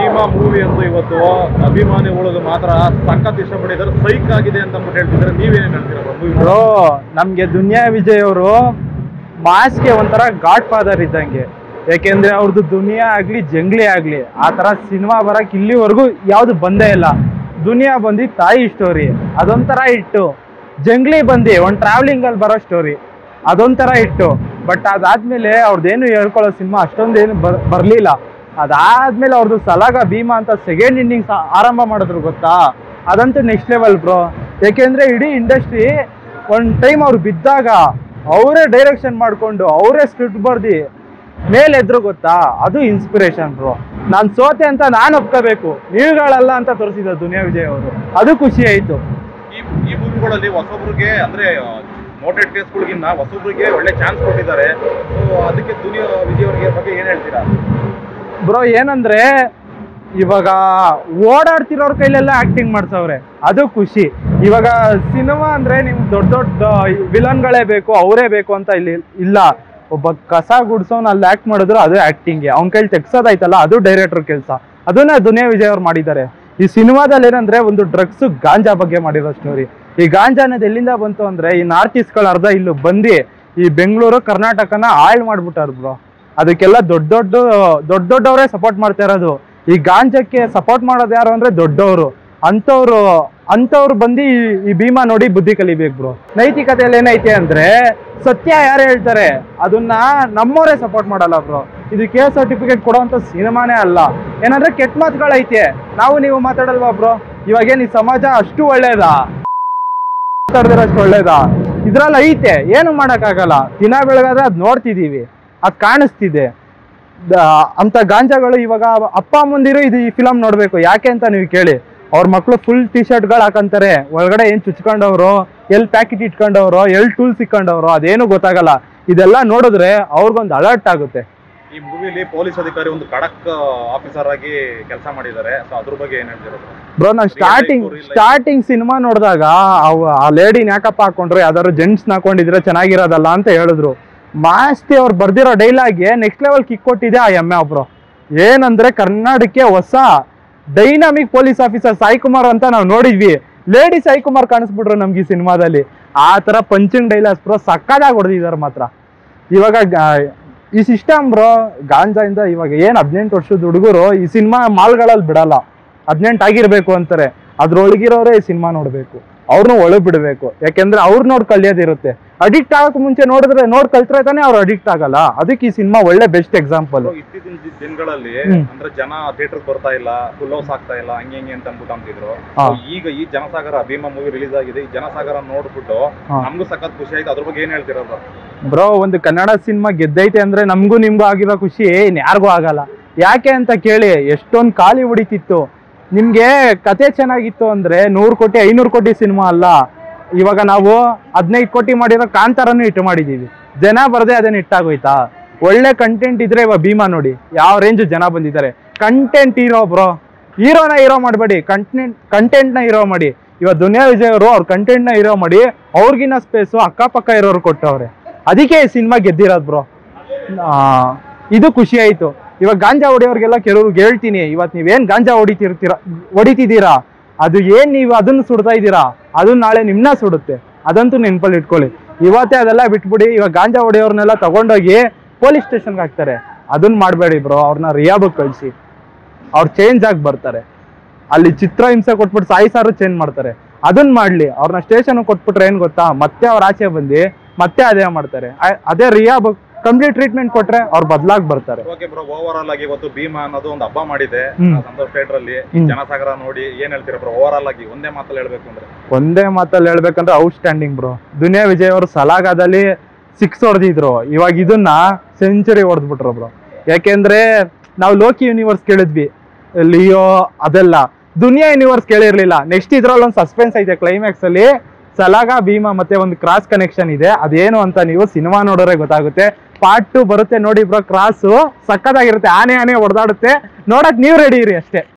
Bima movie ಅಂತೂ ಇವತ್ತು ಅಭಿಮಾನಿಗಳು ಮಾತ್ರ ಸಖತ್ ಇಷ್ಟಪಟ್ಟಿದ್ದಾರೆ, ಸೈಕ್ ಆಗಿದೆ ಅಂತ ಹೇಳ್ತಿದ್ದಾರೆ. ನೀವೇನು ಹೇಳ್ತೀರಾ ಬ್ರೋ? ನಮ್ಗೆ ದುನಿಯಾ ವಿಜಯ್ ಅವರು ಮಾಸ್ಗೆ ಒಂಥರ ಗಾಡ್ ಫಾದರ್ ಇದ್ದಂಗೆ. ಯಾಕೆಂದ್ರೆ ಅವ್ರದ್ದು ದುನಿಯಾ ಆಗ್ಲಿ ಜಂಗ್ಲಿ ಆಗ್ಲಿ ಆ ತರ ಸಿನಿಮಾ ಬರಕ್ ಇಲ್ಲಿವರೆಗೂ ಯಾವ್ದು ಬಂದೇ ಇಲ್ಲ. ದುನಿಯಾ ಬಂದು ತಾಯಿ ಸ್ಟೋರಿ ಅದೊಂಥರ ಇಟ್ಟು, ಜಂಗ್ಲಿ ಬಂದು ಒಂದು ಟ್ರಾವೆಲಿಂಗ್ ಅಲ್ಲಿ ಬರೋ ಸ್ಟೋರಿ ಅದೊಂಥರ ಇಟ್ಟು. ಬಟ್ ಅದಾದ್ಮೇಲೆ ಅವ್ರದ್ದೇನು ಹೇಳ್ಕೊಳ್ಳೋ ಸಿನಿಮಾ ಅಷ್ಟೊಂದೇನು ಬರ್ಲಿಲ್ಲ. ಅದಾದ್ಮೇಲೆ ಅವ್ರದ್ದು ಸಲಾಗ ಭೀಮಾ ಅಂತ ಸೆಕೆಂಡ್ ಇನ್ನಿಂಗ್ಸ್ ಆರಂಭ ಮಾಡಿದ್ರು ಗೊತ್ತಾ, ಅದಂತೂ ನೆಕ್ಸ್ಟ್ ಲೆವೆಲ್ ಬ್ರೋ. ಯಾಕೆಂದ್ರೆ ಇಡೀ ಇಂಡಸ್ಟ್ರಿ ಒಂದು ಟೈಮ್ ಅವ್ರು ಬಿದ್ದಾಗ ಅವರೇ ಡೈರೆಕ್ಷನ್ ಮಾಡಿಕೊಂಡು ಅವರೇ ಸ್ಕ್ರಿಪ್ಟ್ ಬರ್ದು ಮೇಲೆ ಎದ್ರು ಗೊತ್ತಾ, ಅದು ಇನ್ಸ್ಪಿರೇಷನ್ ಬ್ರೋ. ನಾನು ಸೋತೆ ಅಂತ ನಾನು ಒಪ್ಕೋಬೇಕು, ನೀವುಗಳಲ್ಲ ಅಂತ ತೋರಿಸಿದ ದುನಿಯಾ ವಿಜಯ್ ಅವರು, ಅದು ಖುಷಿ ಆಯ್ತು. ಈ ಮೂವಿಗಳಲ್ಲಿ ಹೊಸೊಬ್ರಿಗೆ ಅಂದ್ರೆ ನೋಟೆಡ್ ಕೇಸ್ಗಳಿಗಿನ್ನ ಹೊಸೊಬ್ರಿಗೆ ಒಳ್ಳೆ ಚಾನ್ಸ್ ಕೊಟ್ಟಿದ್ದಾರೆ. ಸೊ ಅದಕ್ಕೆ ದುನಿಯಾ ವಿಜಯ್ ಅವ್ರಿಗೆ ಬಗ್ಗೆ ಏನ್ ಹೇಳ್ತೀರಾ ಬ್ರೋ? ಏನಂದ್ರೆ ಇವಾಗ ಓಡಾಡ್ತಿರೋರ್ ಕೈಲೆಲ್ಲ ಆಕ್ಟಿಂಗ್ ಮಾಡ್ಸವ್ರೆ, ಅದು ಖುಷಿ. ಇವಾಗ ಸಿನಿಮಾ ಅಂದ್ರೆ ನಿಮ್ಗೆ ದೊಡ್ಡ ದೊಡ್ಡ ವಿಲನ್ಗಳೇ ಬೇಕು, ಅವರೇ ಬೇಕು ಅಂತ ಇಲ್ಲಿ ಇಲ್ಲ. ಒಬ್ಬ ಕಸ ಗುಡ್ಸೋನ್ ಅಲ್ಲಿ ಆಕ್ಟ್ ಮಾಡಿದ್ರು ಅದು ಆಕ್ಟಿಂಗ್ಗೆ, ಅವ್ನ ಕೈಲಿ ತೆಗ್ಸೋದಾಯ್ತಲ್ಲ ಅದು ಡೈರೆಕ್ಟರ್ ಕೆಲಸ. ಅದನ್ನ ದುನಿಯಾ ವಿಜಯ್ ಅವ್ರು ಮಾಡಿದ್ದಾರೆ. ಈ ಸಿನಿಮಾದಲ್ಲಿ ಏನಂದ್ರೆ ಒಂದು ಡ್ರಗ್ಸ್ ಗಾಂಜಾ ಬಗ್ಗೆ ಮಾಡಿರೋ ಸ್ಟೋರಿ. ಈ ಗಾಂಜಾ ಅನ್ನೋದು ಎಲ್ಲಿಂದ ಬಂತು ಅಂದ್ರೆ ಈ ನಾರ್ತ್ ಈಸ್ಟ್ಗಳು ಅರ್ಧ ಇಲ್ಲಿ ಬಂದು ಈ ಬೆಂಗಳೂರು ಕರ್ನಾಟಕನ ಹಾಳು ಮಾಡ್ಬಿಟ್ಟಾರ ಬ್ರೋ. ಅದಕ್ಕೆಲ್ಲ ದೊಡ್ಡವರೇ ಸಪೋರ್ಟ್ ಮಾಡ್ತಾ ಇರೋದು. ಈ ಗಾಂಜಾಕ್ಕೆ ಸಪೋರ್ಟ್ ಮಾಡೋದು ಯಾರು ಅಂದ್ರೆ ದೊಡ್ಡವರು. ಅಂಥವ್ರು ಬಂದು ಈ ಭೀಮಾ ನೋಡಿ ಬುದ್ಧಿ ಕಲಿಬೇಕು ಬ್ರೋ. ನೈತಿಕತೆಯಲ್ಲಿ ಏನೈತೆ ಅಂದ್ರೆ ಸತ್ಯ ಯಾರು ಹೇಳ್ತಾರೆ ಅದನ್ನ ನಮ್ಮವರೇ ಸಪೋರ್ಟ್ ಮಾಡಲ್ಲ ಬ್ರೋ. ಇದು ಕೆ ಸರ್ಟಿಫಿಕೇಟ್ ಕೊಡೋವಂಥ ಸಿನಿಮಾನೇ ಅಲ್ಲ. ಏನಂದ್ರೆ ಕೆಟ್ಟ ಮಾತುಗಳೈತೆ, ನಾವು ನೀವು ಮಾತಾಡಲ್ವಾ ಬ್ರೋ? ಇವಾಗೇನು ಈ ಸಮಾಜ ಅಷ್ಟು ಒಳ್ಳೇದಾ? ಮಾತಾಡ್ದಿರೋಷ್ಟು ಒಳ್ಳೇದಾ? ಇದ್ರಲ್ಲಿ ಐತೆ, ಏನು ಮಾಡೋಕ್ಕಾಗಲ್ಲ. ದಿನ ಬೆಳಗಾದ್ರೆ ಅದು ನೋಡ್ತಿದ್ದೀವಿ, ಅದು ಕಾಣಿಸ್ತಿದೆ. ಅಂತ ಗಾಂಜಾಗಳು ಇವಾಗ ಅಪ್ಪ ಮುಂದಿರು ಇದು ಈ ಫಿಲಮ್ ನೋಡ್ಬೇಕು. ಯಾಕೆ ಅಂತ ನೀವು ಕೇಳಿ, ಅವ್ರ ಮಕ್ಕಳು ಫುಲ್ ಟಿ ಶರ್ಟ್ಗಳು ಹಾಕಂತಾರೆ, ಒಳಗಡೆ ಏನು ಚುಚ್ಕೊಂಡವ್ರು, ಎಲ್ಲಿ ಪ್ಯಾಕೆಟ್ ಇಟ್ಕೊಂಡವ್ರು, ಎಲ್ಲಿ ಟೂಲ್ಸ್ ಇಟ್ಕೊಂಡವ್ರು ಅದೇನು ಗೊತ್ತಾಗಲ್ಲ. ಇದೆಲ್ಲ ನೋಡಿದ್ರೆ ಅವ್ರಿಗೊಂದು ಅಲರ್ಟ್ ಆಗುತ್ತೆ. ಈ ಮೂವಿಲಿ ಪೊಲೀಸ್ ಅಧಿಕಾರಿ ಒಂದು ಖಡಕ್ ಆಫೀಸರ್ ಆಗಿ ಕೆಲಸ ಮಾಡಿದ್ದಾರೆ. ಸೊ ಅದ್ರ ಬಗ್ಗೆ ಏನ್ ಹೇಳ್ತಿರೋದು ಬ್ರೋ? ನಾನು ಸ್ಟಾರ್ಟಿಂಗ್ ಸಿನಿಮಾ ನೋಡಿದಾಗ ಆ ಲೇಡಿನ ಯಾಕಪ್ಪ ಹಾಕೊಂಡ್ರು, ಯಾವ್ದಾದ್ರು ಜೆಂಟ್ಸ್ ಹಾಕೊಂಡಿದ್ರೆ ಚೆನ್ನಾಗಿರೋದಲ್ಲ ಅಂತ ಹೇಳಿದ್ರು. ಮಾಸ್ತಿ ಅವ್ರು ಬರ್ದಿರೋ ಡೈಲಾಗ್ಗೆ ನೆಕ್ಸ್ಟ್ ಲೆವೆಲ್ ಕಿಕ್ ಕೊಟ್ಟಿದೆ ಆ ಎಮ್ಮೆ ಒಬ್ರು. ಏನಂದ್ರೆ ಕರ್ನಾಟಕಕ್ಕೆ ಹೊಸ dynamic police officer Sai Kumar ಅಂತ ನಾವು ನೋಡಿದ್ವಿ. ಲೇಡಿ ಸಾಯಿ ಕುಮಾರ್ ಕಾಣಿಸ್ಬಿಟ್ರು ನಮ್ಗೆ ಈ ಸಿನಿಮಾದಲ್ಲಿ. ಆ ತರ ಪಂಚಿಂಗ್ ಡೈಲಾಗ್ಸ್ ಬ್ರೋ ಸಕ್ಕದಾಗಿ ಹೊಡೆದಿದ್ದಾರೆ ಮಾತ್ರ. ಇವಾಗ ಈ ಸಿಸ್ಟಮ್ ಬ್ರೋ ಗಾಂಜಾಯಿಂದ ಇವಾಗ ಏನು 18 ವರ್ಷದ ಹುಡುಗರು ಈ ಸಿನಿಮಾ ಮಾಲ್ಗಳಲ್ಲಿ ಬಿಡಲ್ಲ, 18 ಆಗಿರ್ಬೇಕು ಅಂತಾರೆ. ಅದ್ರೊಳಗಿರೋರೇ ಈ ಸಿನಿಮಾ ನೋಡ್ಬೇಕು, ಅವ್ರನ್ನೂ ಒಳಗ್ ಬಿಡಬೇಕು. ಯಾಕೆಂದ್ರೆ ಅವ್ರು ನೋಡಿ ಕಲಿಯೋದಿರುತ್ತೆ. ಅಡಿಕ್ಟ್ ಆಗಕ್ಕೆ ಮುಂಚೆ ನೋಡ್ ಕಲ್ತ್ರೆ ತಾನೆ ಅವ್ರು ಅಡಿಕ್ಟ್ ಆಗಲ್ಲ. ಅದಕ್ಕೆ ಈ ಸಿನಿಮಾ ಒಳ್ಳೆ ಬೆಸ್ಟ್ ಎಕ್ಸಾಂಪಲ್. ಇತ್ತೀಚಿನ ದಿನಗಳಲ್ಲಿ ಅಂದ್ರೆ ಜನ ಥಿಯೇಟರ್ ಬರ್ತಾ ಇಲ್ಲ, ಫುಲ್ ಹೌಸ್ ಆಗ್ತಾ ಇಲ್ಲ, ಹಂಗೆ ಅಂತ ಅನ್ಬಿಟ್ಟು ಅಂತಿದ್ರು. ಈಗ ಈ ಜನಸಾಗರ ಭೀಮಾ ಮೂವಿ ರಿಲೀಸ್ ಆಗಿದೆ. ಈ ಜನಸಾಗರ ನೋಡ್ಬಿಟ್ಟು ನಮ್ಗೂ ಸಖತ್ ಖುಷಿ ಆಯ್ತು. ಅದ್ರ ಬಗ್ಗೆ ಏನ್ ಹೇಳ್ತಿರೋದು ಬ್ರೋ? ಒಂದು ಕನ್ನಡ ಸಿನಿಮಾ ಗೆದ್ದೈತೆ ಅಂದ್ರೆ ನಮಗೂ ನಿಮ್ಗೂ ಆಗಿರೋ ಖುಷಿ ಯಾರಿಗೂ ಆಗಲ್ಲ. ಯಾಕೆ ಅಂತ ಕೇಳಿ, ಎಷ್ಟೊಂದು ಖಾಲಿ ಹೊಡಿತಿತ್ತು. ನಿಮ್ಗೆ ಕತೆ ಚೆನ್ನಾಗಿತ್ತು ಅಂದ್ರೆ 100 ಕೋಟಿ 500 ಕೋಟಿ ಸಿನಿಮಾ ಅಲ್ಲ. ಇವಾಗ ನಾವು 15 ಕೋಟಿ ಮಾಡಿರೋ ಕಾಂತಾರನ್ನು ಹಿಟ್ ಮಾಡಿದೀವಿ. ಜನ ಬರದೆ ಅದೇನು ಹಿಟ್ಟಾಗೋಯ್ತಾ? ಒಳ್ಳೆ ಕಂಟೆಂಟ್ ಇದ್ರೆ ಇವಾಗ ಭೀಮಾ ನೋಡಿ ಯಾವ ರೇಂಜ್ ಜನ ಬಂದಿದ್ದಾರೆ. Content hero bro. ಹೀರೋ ಮಾಡಬೇಡಿ, ಕಂಟೆಂಟ್ನ ಹೀರೋ ಮಾಡಿ. ಇವಾಗ ದುನಿಯಾ ವಿಜಯ್ ಅವರು ಅವ್ರ ಕಂಟೆಂಟ್ನ ಹೀರೋ ಮಾಡಿ ಅವ್ರಿಗಿನ್ನ ಸ್ಪೇಸು ಅಕ್ಕಪಕ್ಕ ಇರೋರು ಕೊಟ್ಟವ್ರೆ. ಅದಕ್ಕೆ ಈ ಸಿನಿಮಾ ಗೆದ್ದಿರೋದು ಬ್ರೋ. ಇದು ಖುಷಿ ಆಯ್ತು. ಇವಾಗ ಗಾಂಜಾ ಹೊಡಿಯೋರ್ಗೆಲ್ಲ ಕೆಲವ್ರಿಗೆ ಹೇಳ್ತೀನಿ, ಇವತ್ತು ನೀವೇನ್ ಗಾಂಜಾ ಹೊಡಿತಿದ್ದೀರಾ ಅದು ಏನ್ ನೀವು ಅದನ್ನ ಸುಡ್ತಾ ಇದ್ದೀರಾ, ಅದನ್ನ ನಾಳೆ ನಿಮ್ನ ಸುಡುತ್ತೆ. ಅದಂತೂ ನೆನ್ಪಲ್ಲಿ ಇಟ್ಕೊಳ್ಳಿ. ಇವತ್ತೇ ಅದೆಲ್ಲ ಬಿಟ್ಬಿಡಿ. ಇವಾಗ ಗಾಂಜಾ ಹೊಡಿಯೋರ್ನೆಲ್ಲ ತಗೊಂಡೋಗಿ ಪೊಲೀಸ್ ಸ್ಟೇಷನ್ಗೆ ಹಾಕ್ತಾರೆ. ಅದನ್ನ ಮಾಡಬೇಡಿ ಬ್ರೋ. ಅವ್ರನ್ನ ರಿಯಾಬ್ ಕಳಿಸಿ, ಅವ್ರು ಚೇಂಜ್ ಆಗಿ ಬರ್ತಾರೆ. ಅಲ್ಲಿ ಚಿತ್ರ ಹಿಂಸೆ ಕೊಟ್ಬಿಟ್ಟು ಸಾಯಿಸಾರು ಚೇಂಜ್ ಮಾಡ್ತಾರೆ. ಅದನ್ನ ಮಾಡ್ಲಿ. ಅವ್ರನ್ನ ಸ್ಟೇಷನ್ ಕೊಟ್ಬಿಟ್ರೆ ಏನ್ ಗೊತ್ತಾ, ಮತ್ತೆ ಅವ್ರ ಆಚೆ ಬಂದು ಮತ್ತೆ ಅದೇ ಮಾಡ್ತಾರೆ. ಅದೇ ರಿಯಾಬ್ ಕಂಪ್ಲೀಟ್ ಟ್ರೀಟ್ಮೆಂಟ್ ಕೊಟ್ರೆ ಅವ್ರು ಬದಲಾಗಿ ಬರ್ತಾರೆ. ಓಕೆ ಬ್ರೋ, ಓವರ್ ಆಲ್ ಆಗಿ ಇವತ್ತು ಭೀಮಾ ಅನ್ನೋದು ಒಂದು ಹಬ್ಬ ಮಾಡಿದೆ ಸಂತೋಷ್ ಥಿಯೇಟರ್ ಅಲ್ಲಿ. ಜನಸಾಗರ ನೋಡಿ ಏನ್ ಹೇಳ್ತೀರಾ ಬ್ರೋ? ಓವರ್ ಆಲ್ ಆಗಿ ಒಂದೇ ಮಾತಲ್ಲಿ ಹೇಳ್ಬೇಕಂದ್ರೆ ಔಟ್ಸ್ಟ್ಯಾಂಡಿಂಗ್ ಬ್ರೋ. ದುನಿಯಾ ವಿಜಯ್ ಅವರು ಸಲಾಗಾದಲ್ಲಿ 6 ಹೊಡೆದಿದ್ರು. ಇವಾಗ ಇದನ್ನ ಸೆಂಚುರಿ ಹೊಡೆದ್ಬಿಟ್ರು ಬ್ರೋ. ಯಾಕೆಂದ್ರೆ ನಾವು ಲೋಕಿ ಯೂನಿವರ್ಸ್ ಕೇಳಿದ್ವಿ, ಲಿಯೋ ಅದೆಲ್ಲ. ದುನಿಯಾ ಯೂನಿವರ್ಸ್ ಕೇಳಿರ್ಲಿಲ್ಲ. ನೆಕ್ಸ್ಟ್ ಇದ್ರಲ್ಲಿ ಒಂದು ಸಸ್ಪೆನ್ಸ್ ಐತೆ ಕ್ಲೈಮ್ಯಾಕ್ಸ್ ಅಲ್ಲಿ. ಸಲಾಗ ಭೀಮಾ ಮತ್ತೆ ಒಂದು ಕ್ರಾಸ್ ಕನೆಕ್ಷನ್ ಇದೆ. ಅದೇನು ಅಂತ ನೀವು ಸಿನಿಮಾ ನೋಡೋರೆ ಗೊತ್ತಾಗುತ್ತೆ. ಪಾರ್ಟ್ 2 ಬರುತ್ತೆ ನೋಡಿ ಬ್ರೋ. ಕ್ರಾಸು ಸಕ್ಕತ್ತಾಗಿರುತ್ತೆ. ಆನೆ ಹೊಡೆದಾಡುತ್ತೆ. ನೋಡಕ್ ನೀವು ರೆಡಿ ಇರಿ ಅಷ್ಟೇ.